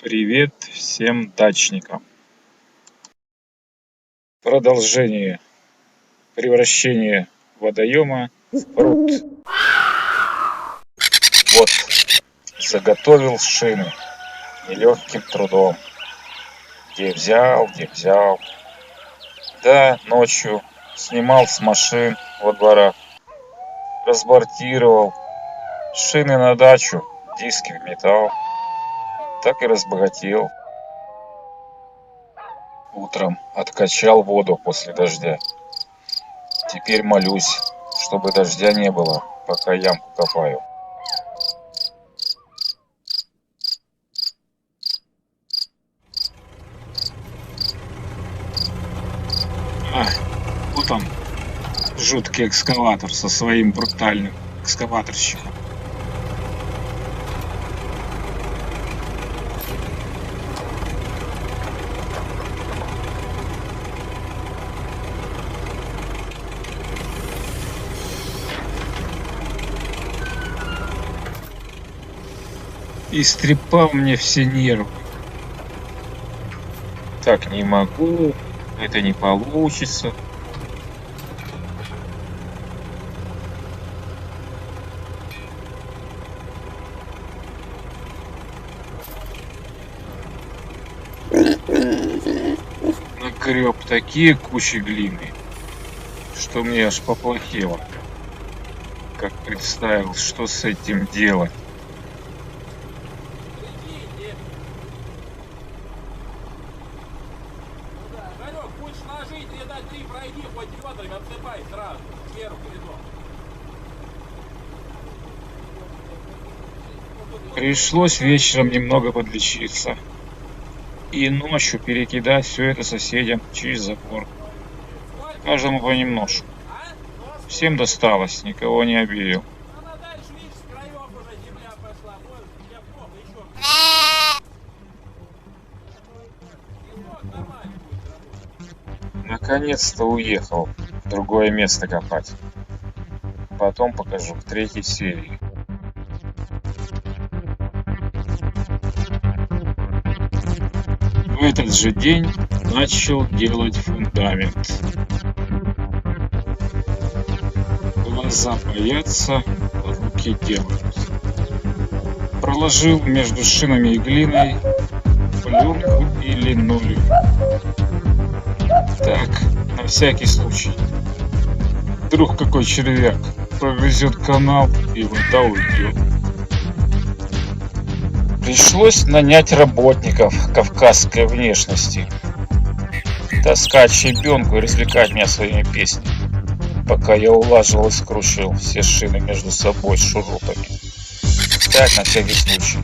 Привет всем дачникам! Продолжение превращения водоема в пруд. Вот, заготовил шины нелегким трудом. Где взял. Да, ночью снимал с машин во дворах, разбортировал шины на дачу, диски вметал. Так и разбогател. Утром откачал воду после дождя. Теперь молюсь, чтобы дождя не было, пока ямку копаю. Вот он, жуткий экскаватор со своим брутальным экскаваторщиком. Истрепал мне все нервы. Так не могу, это не получится. Нагреб такие кучи глины, что мне аж поплохело, как представил, что с этим делать. Пришлось вечером немного подлечиться и ночью перекидать все это соседям через забор. Каждому понемножку. Всем досталось, никого не обидел. Наконец-то уехал в другое место копать. Потом покажу в третьей серии. В этот же день начал делать фундамент. Глаза боятся, руки делают. Проложил между шинами и глиной пленку и линолеум. Так, на всякий случай. Вдруг какой червяк прогрызет канал и вода уйдет. Пришлось нанять работников кавказской внешности, таскать щебенку и развлекать меня своими песнями, пока я улаживал и скручивал все шины между собой с шурупами. Так, на всякий случай,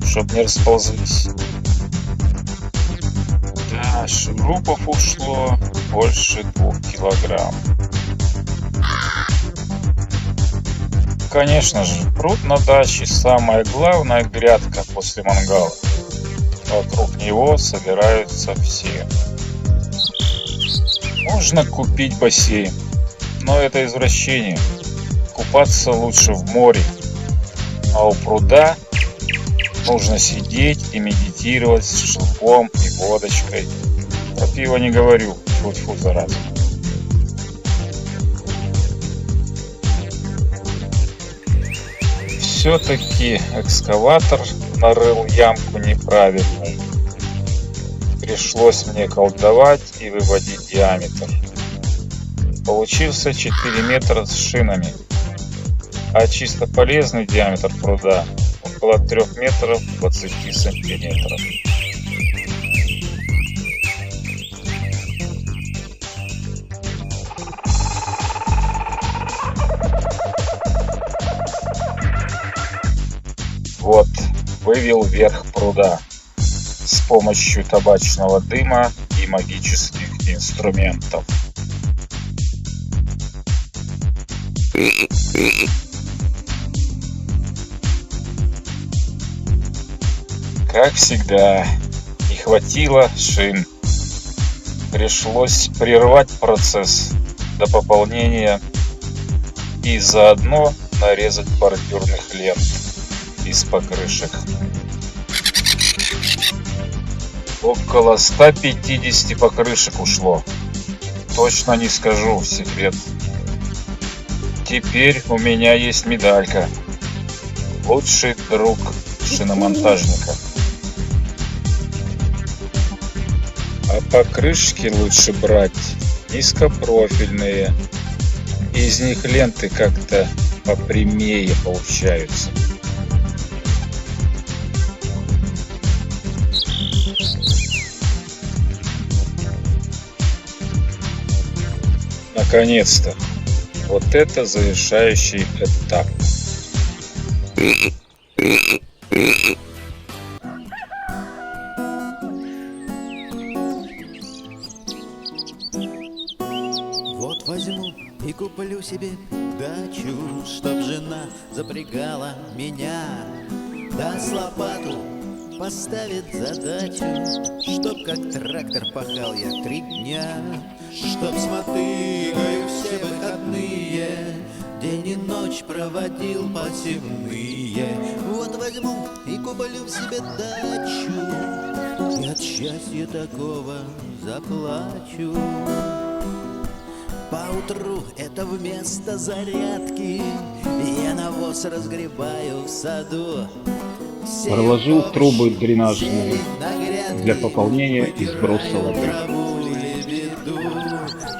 чтобы не расползлись. Да, шурупов ушло больше 2 килограмм. Конечно же, пруд на даче – самая главная грядка после мангала. Вокруг него собираются все. Можно купить бассейн, но это извращение. Купаться лучше в море. А у пруда нужно сидеть и медитировать с шелком и водочкой. Про пиво не говорю, тьфу-тьфу, зараза. Все-таки экскаватор нарыл ямку неправильную. Пришлось мне колдовать и выводить диаметр. Получился 4 метра с шинами, а чисто полезный диаметр пруда около 3 метров 20 сантиметров. Вот, вывел верх пруда с помощью табачного дыма и магических инструментов. Как всегда, не хватило шин. Пришлось прервать процесс до пополнения и заодно нарезать бордюрных лент из покрышек. Около 150 покрышек ушло. Точно не скажу, секрет. Теперь у меня есть медалька. Лучший друг шиномонтажника. А покрышки лучше брать низкопрофильные. Из них ленты как-то попрямее получаются. Наконец-то. Вот это завершающий этап. Вот возьму и куплю себе дачу, чтоб жена запрягала меня. Даст лопату, поставит задачу, чтоб как трактор пахал я 3 дня. Чтоб с мотыгой все выходные день и ночь проводил посевные. Вот возьму и куплю себе дачу, и от счастья такого заплачу. Поутру это вместо зарядки я навоз разгребаю в саду. Проложил трубы дренажные для пополнения и сброса воды.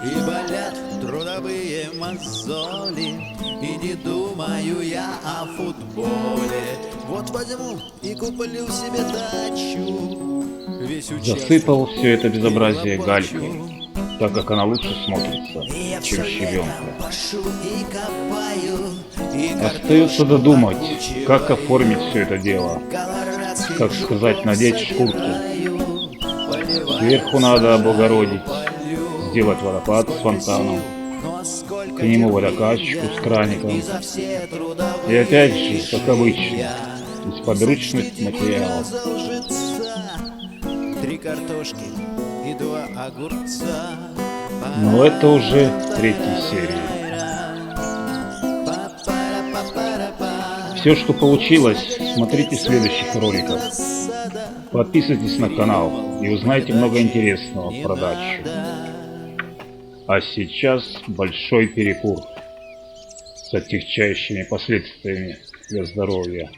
И болят трудовые мозоли, и не думаю я о футболе. Вот возьму и куплю себе дачу. Засыпал все это безобразие галькой, так как она лучше смотрится, чем щебенка. Остается додумать, как оформить все это дело, как сказать, надеть шкурку. Сверху надо облагородить, сделать водопад с фонтаном, к нему водокачку с краником. И опять же, как обычно, из подручных материалов. 3 картошки и 2 огурца. Но это уже 3-я серия. Все, что получилось, смотрите в следующих роликах. Подписывайтесь на канал и узнайте много интересного про дачу. А сейчас большой перекур с отягчающими последствиями для здоровья.